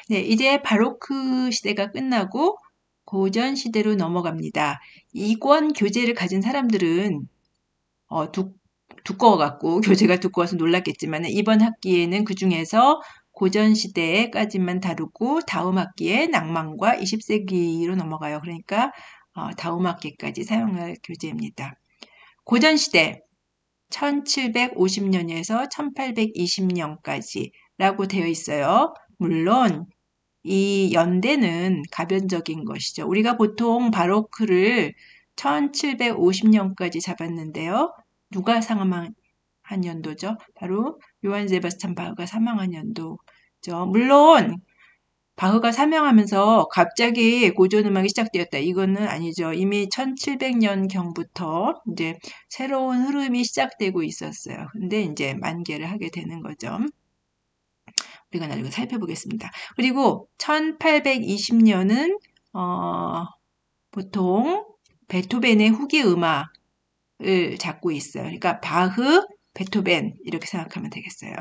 네, 이제 바로크 시대가 끝나고 고전 시대로 넘어갑니다. 이권 교재를 가진 사람들은 두꺼워갖고 교재가 두꺼워서 놀랐겠지만 이번 학기에는 그 중에서 고전 시대까지만 다루고 다음 학기에 낭만과 20세기로 넘어가요. 그러니까 다음 학기까지 사용할 교재입니다. 고전 시대 1750년에서 1820년까지라고 되어 있어요. 물론 이 연대는 가변적인 것이죠. 우리가 보통 바로크를 1750년까지 잡았는데요. 누가 사망한 연도죠? 바로 요한 세바스찬 바흐가 사망한 연도죠. 물론 바흐가 사망하면서 갑자기 고전음악이 시작되었다. 이거는 아니죠. 이미 1700년 경부터 이제 새로운 흐름이 시작되고 있었어요. 근데 이제 만개를 하게 되는 거죠. 우리가 나중에 살펴보겠습니다. 그리고 1820년은 보통 베토벤의 후기 음악을 잡고 있어요. 그러니까 바흐, 베토벤 이렇게 생각하면 되겠어요.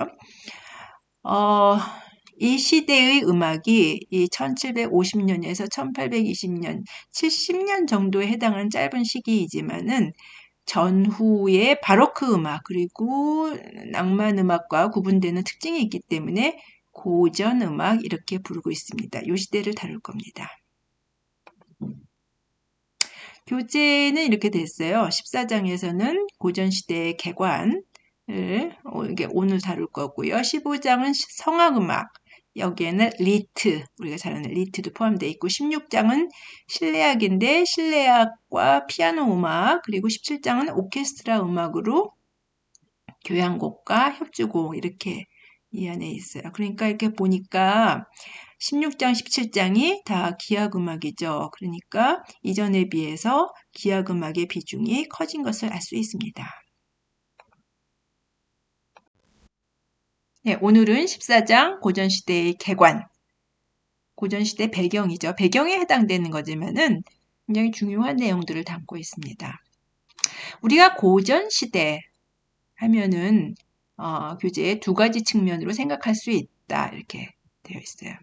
이 시대의 음악이 이 1750년에서 1820년, 70년 정도에 해당하는 짧은 시기이지만은 전후의 바로크 음악 그리고 낭만 음악과 구분되는 특징이 있기 때문에 고전 음악 이렇게 부르고 있습니다. 이 시대를 다룰 겁니다. 교재는 이렇게 됐어요. 14장에서는 고전시대의 개관을 오늘 다룰 거고요. 15장은 성악음악, 여기에는 리트, 우리가 잘 아는 리트도 포함되어 있고 16장은 실내악인데 실내악과 피아노 음악, 그리고 17장은 오케스트라 음악으로 교향곡과 협주곡 이렇게 이 안에 있어요. 그러니까 이렇게 보니까 16장, 17장이 다 기악음악이죠. 그러니까 이전에 비해서 기악음악의 비중이 커진 것을 알 수 있습니다. 네, 오늘은 14장 고전시대의 개관, 고전시대 배경이죠. 배경에 해당되는 거지만은 굉장히 중요한 내용들을 담고 있습니다. 우리가 고전시대 하면은 교재의 두 가지 측면으로 생각할 수 있다 이렇게 되어 있어요.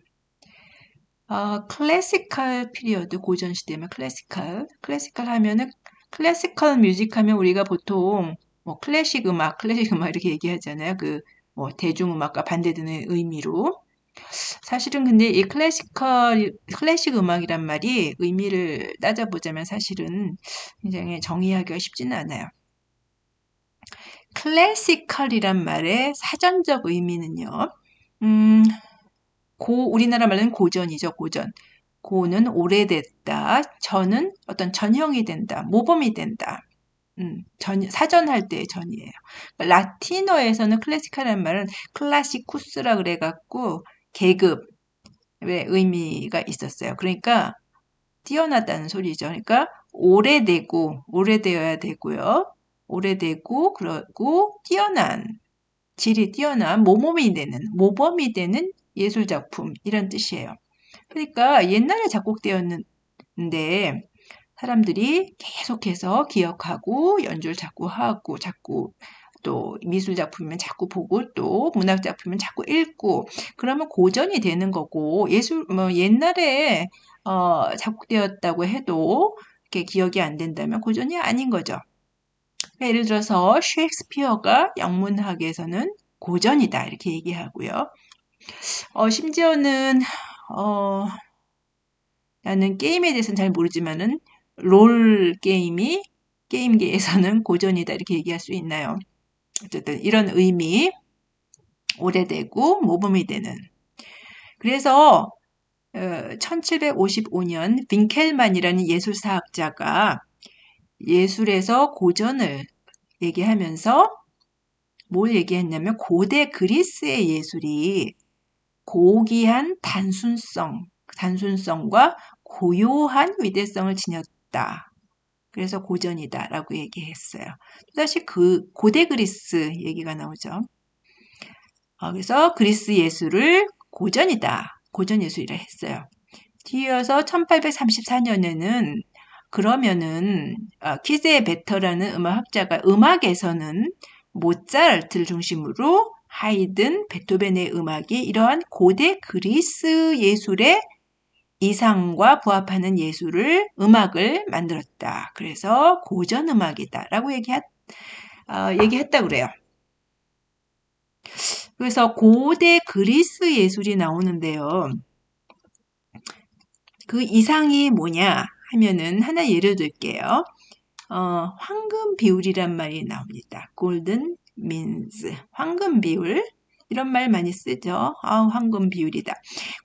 클래시컬 피리어드 고전 시대면 클래시컬 하면은 클래시컬 뮤직 하면 우리가 보통 뭐 클래식 음악 이렇게 얘기하잖아요. 그 뭐 대중음악과 반대되는 의미로. 사실은 근데 이 클래식 음악이란 말이 의미를 따져보자면 사실은 굉장히 정의하기가 쉽지는 않아요. 클래시컬이란 말의 사전적 의미는요. 우리나라 말로는 고전이죠, 고전. 고는 오래됐다. 전은 어떤 전형이 된다. 모범이 된다. 사전할 때의 전이에요. 라틴어에서는 클래시컬이라는 말은 클라시쿠스라 그래갖고 계급의 의미가 있었어요. 그러니까 뛰어나다는 소리죠. 그러니까 오래되어야 되고요. 오래되고, 그러고, 질이 뛰어난, 모범이 되는 예술작품, 이런 뜻이에요. 그러니까 옛날에 작곡되었는데, 사람들이 계속해서 기억하고, 연주를 자꾸 하고, 자꾸, 또 미술작품이면 자꾸 보고, 또 문학작품이면 자꾸 읽고, 그러면 고전이 되는 거고, 옛날에, 작곡되었다고 해도, 이렇게 기억이 안 된다면 고전이 아닌 거죠. 예를 들어서 셰익스피어가 영문학에서는 고전이다 이렇게 얘기하고요. 심지어는 나는 게임에 대해서는 잘 모르지만은 게임계에서는 고전이다 이렇게 얘기할 수 있나요? 어쨌든 이런 의미, 오래되고 모범이 되는. 그래서 1755년 빈켈만이라는 예술사학자가 예술에서 고전을 얘기하면서 뭘 얘기했냐면 고대 그리스의 예술이 고귀한 단순성과 고요한 위대성을 지녔다. 그래서 고전이다라고 얘기했어요. 또다시 그 고대 그리스 얘기가 나오죠. 그래서 그리스 예술을 고전이다. 고전 예술이라 했어요. 뒤이어서 1834년에는 그러면은 키제 베터라는 음악학자가 음악에서는 모차르트를 중심으로 하이든, 베토벤의 음악이 이러한 고대 그리스 예술의 이상과 부합하는 음악을 만들었다. 그래서 고전음악이다라고 얘기했다 그래요. 그래서 고대 그리스 예술이 나오는데요. 그 이상이 뭐냐 하면은 하나 예를 들게요. 황금 비율이란 말이 나옵니다. golden means 황금 비율 이런 말 많이 쓰죠. 황금 비율이다.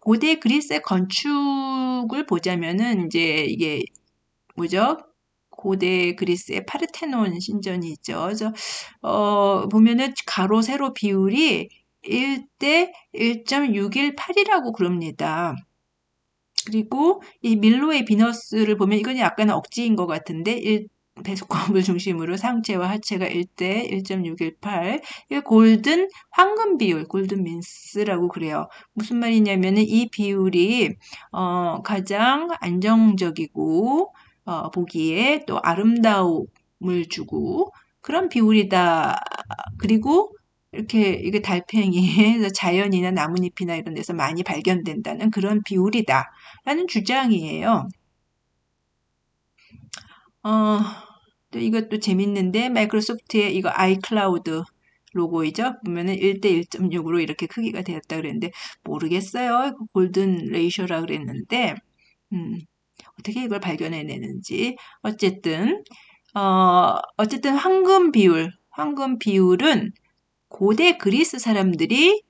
고대 그리스의 건축을 보자면은 이제 이게 뭐죠? 고대 그리스의 파르테논 신전이 있죠. 그래서 보면은 가로 세로 비율이 1대 1.618이라고 그럽니다. 그리고 이 밀로의 비너스를 보면 이건 약간 억지인 것 같은데 배수검을 중심으로 상체와 하체가 1대 1.618 골든 황금 비율 골든 민스라고 그래요. 무슨 말이냐면은 이 비율이 가장 안정적이고 보기에 또 아름다움을 주고 그런 비율이다. 그리고 이렇게 이게 달팽이에서 자연이나 나뭇잎이나 이런 데서 많이 발견된다는 그런 비율이다. 라는 주장이에요. 또 이것도 재밌는데 마이크로소프트의 이거 아이클라우드 로고이죠. 보면은 1대 1.6으로 이렇게 크기가 되었다 그랬는데 모르겠어요. 골든 레이셔라 그랬는데 어떻게 이걸 발견해내는지 어쨌든 황금 비율은 고대 그리스 사람들이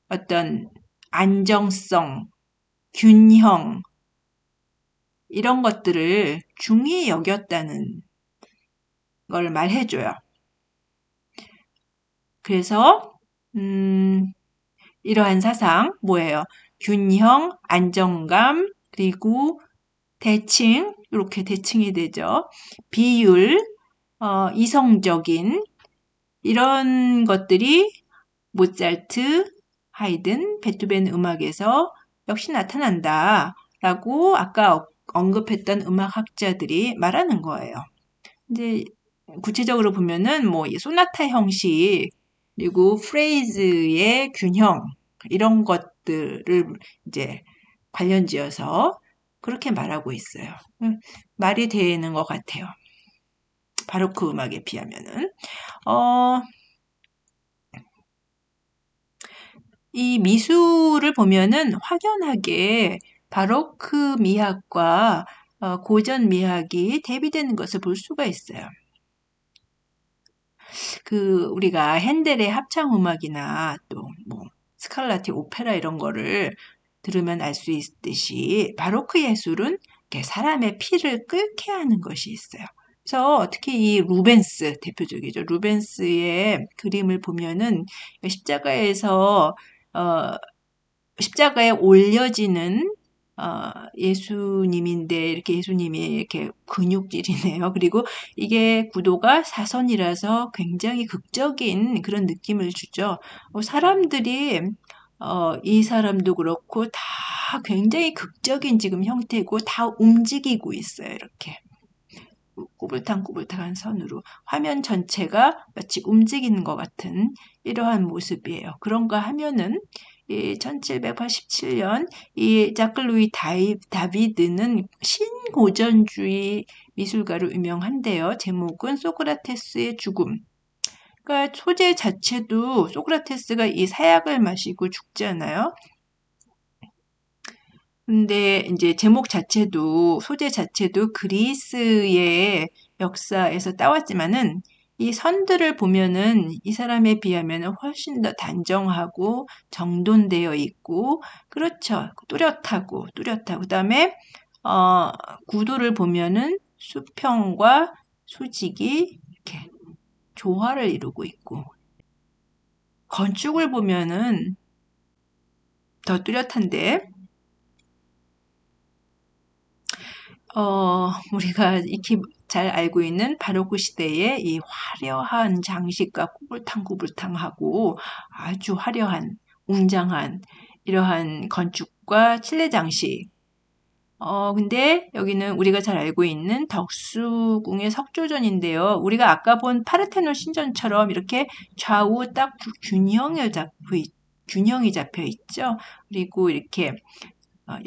어떤 안정성, 균형 이런 것들을 중히 여겼다는 걸 말해줘요. 그래서 이러한 사상 뭐예요? 균형, 안정감, 그리고 대칭 이렇게 대칭이 되죠. 비율, 이성적인 이런 것들이 모차르트, 하이든, 베토벤 음악에서 역시 나타난다라고 아까 언급했던 음악학자들이 말하는 거예요. 이제 구체적으로 보면은 뭐 소나타 형식 그리고 프레이즈의 균형 이런 것들을 이제 관련지어서 그렇게 말하고 있어요. 말이 되는 것 같아요. 바로크 음악에 비하면은 이 미술을 보면은 확연하게 바로크 미학과 고전 미학이 대비되는 것을 볼 수가 있어요. 우리가 핸델의 합창 음악이나 또 뭐 스칼라티 오페라 이런 거를 들으면 알 수 있듯이 바로크 예술은 사람의 피를 끓게 하는 것이 있어요. 그래서 특히 이 루벤스 대표적이죠. 루벤스의 그림을 보면은 십자가에서 십자가에 올려지는 예수님인데 이렇게 예수님이 이렇게 근육질이네요. 그리고 이게 구도가 사선이라서 굉장히 극적인 그런 느낌을 주죠. 사람들이 이 사람도 그렇고 다 굉장히 극적인 지금 형태고 다 움직이고 있어요. 이렇게. 꾸불탕꾸불탕한 선으로 화면 전체가 마치 움직이는 것 같은 이러한 모습이에요. 그런가 하면은 1787년 이 자클루이 다비드는 신고전주의 미술가로 유명한데요. 제목은 소크라테스의 죽음. 그러니까 소재 자체도 소크라테스가 이 사약을 마시고 죽잖아요. 근데 이제 제목 자체도 소재 자체도 그리스의 역사에서 따왔지만은 이 선들을 보면은 이 사람에 비하면 훨씬 더 단정하고 정돈되어 있고 그렇죠. 뚜렷하고 그다음에 구도를 보면은 수평과 수직이 이렇게 조화를 이루고 있고 건축을 보면은 더 뚜렷한데 우리가 익히 잘 알고 있는 바로크 시대의 이 화려한 장식과 꾸불탕꾸불탕하고 아주 화려한, 웅장한 이러한 건축과 칠레 장식. 근데 여기는 우리가 잘 알고 있는 덕수궁의 석조전인데요. 우리가 아까 본 파르테논 신전처럼 이렇게 좌우 딱 균형이 잡혀 있죠. 그리고 이렇게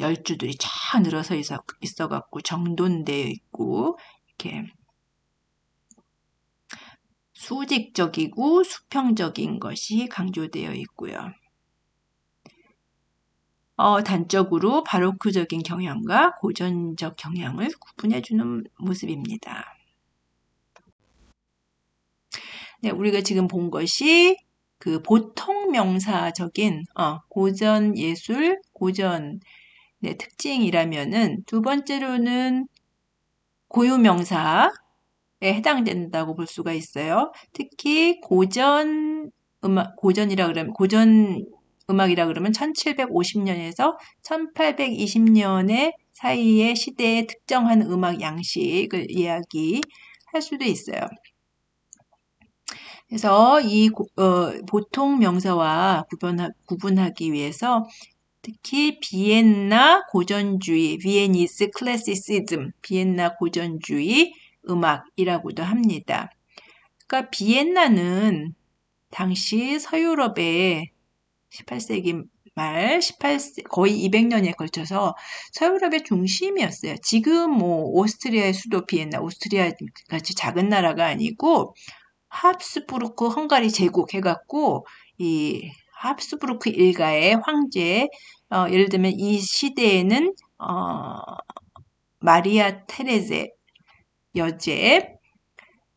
열주들이 쫙 늘어서 있어갖고 정돈되어 있고 이렇게 수직적이고 수평적인 것이 강조되어 있고요. 단적으로 바로크적인 경향과 고전적 경향을 구분해주는 모습입니다. 네, 우리가 지금 본 것이 그 보통 명사적인 고전 예술, 고전의 특징이라면은 두 번째로는 고유 명사에 해당된다고 볼 수가 있어요. 특히 고전 음악이라 그러면 1750년에서 1820년의 사이의 시대의 특정한 음악 양식을 이야기할 수도 있어요. 그래서 이 보통 명사와 구분하기 위해서 특히 비엔나 고전주의, 비에니스 클래시시즘, 비엔나 고전주의 음악이라고도 합니다. 그러니까 비엔나는 당시 서유럽의 18세기 말, 거의 200년에 걸쳐서 서유럽의 중심이었어요. 지금 뭐 오스트리아의 수도 비엔나, 오스트리아 같이 작은 나라가 아니고 합스부르크 헝가리 제국 해갖고 이 합스부르크 일가의 황제, 예를 들면 이 시대에는 마리아 테레제 여제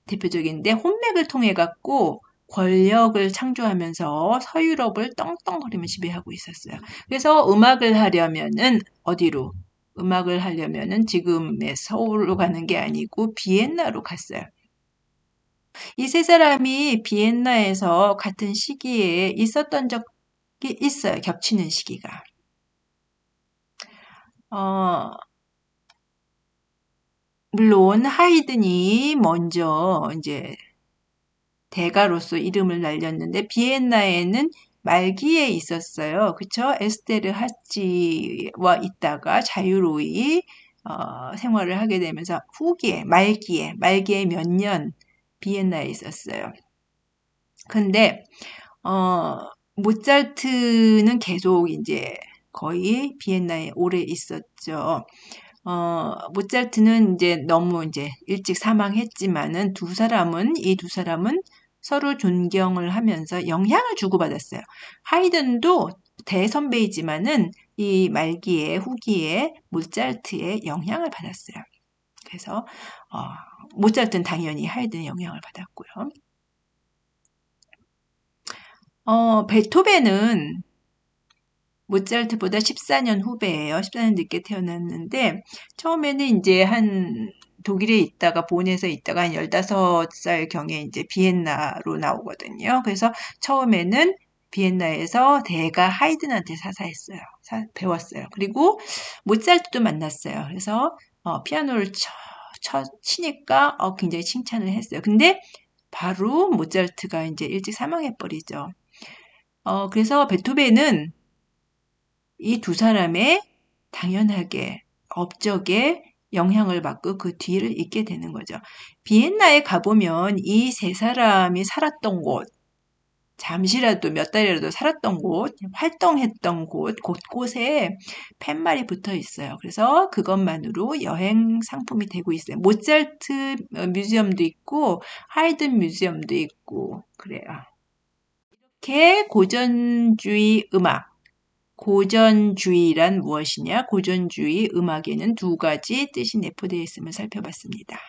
대표적인데 혼맥을 통해 갖고 권력을 창조하면서 서유럽을 떵떵거리며 지배하고 있었어요. 그래서 음악을 하려면은 어디로? 음악을 하려면은 지금의 서울로 가는 게 아니고 비엔나로 갔어요. 이 세 사람이 비엔나에서 같은 시기에 있었던 적이 있어요. 겹치는 시기가. 물론 하이든이 먼저 이제 대가로서 이름을 날렸는데 비엔나에는 말기에 있었어요. 그쵸? 에스테르 하치와 있다가 자유로이 생활을 하게 되면서 말기에 몇 년 비엔나에 있었어요. 근데 모차르트는 계속 이제 거의 비엔나에 오래 있었죠. 모차르트는 이제 너무 이제 일찍 사망했지만은 이 두 사람은 서로 존경을 하면서 영향을 주고받았어요. 하이든도 대선배이지만은 이 후기에 모차르트의 영향을 받았어요. 그래서 모차르트는 당연히 하이든의 영향을 받았고요. 베토벤은 모차르트보다 14년 후배예요. 14년 늦게 태어났는데 처음에는 이제 독일에 있다가 본에서 있다가 한 15살 경에 이제 비엔나로 나오거든요. 그래서 처음에는 비엔나에서 대가 하이든한테 배웠어요. 그리고 모차르트도 만났어요. 그래서 피아노를 치니까 굉장히 칭찬을 했어요. 근데 바로 모차르트가 이제 일찍 사망해버리죠. 그래서 베토벤은 이 두 사람의 당연하게 업적에 영향을 받고 그 뒤를 잇게 되는 거죠. 비엔나에 가보면 이 세 사람이 살았던 곳, 잠시라도 몇 달이라도 살았던 곳, 활동했던 곳곳에 팻말이 붙어 있어요. 그래서 그것만으로 여행 상품이 되고 있어요. 모차르트 뮤지엄도 있고 하이든 뮤지엄도 있고 그래요. 이렇게 고전주의란 무엇이냐? 고전주의 음악에는 두 가지 뜻이 내포되어 있음을 살펴봤습니다.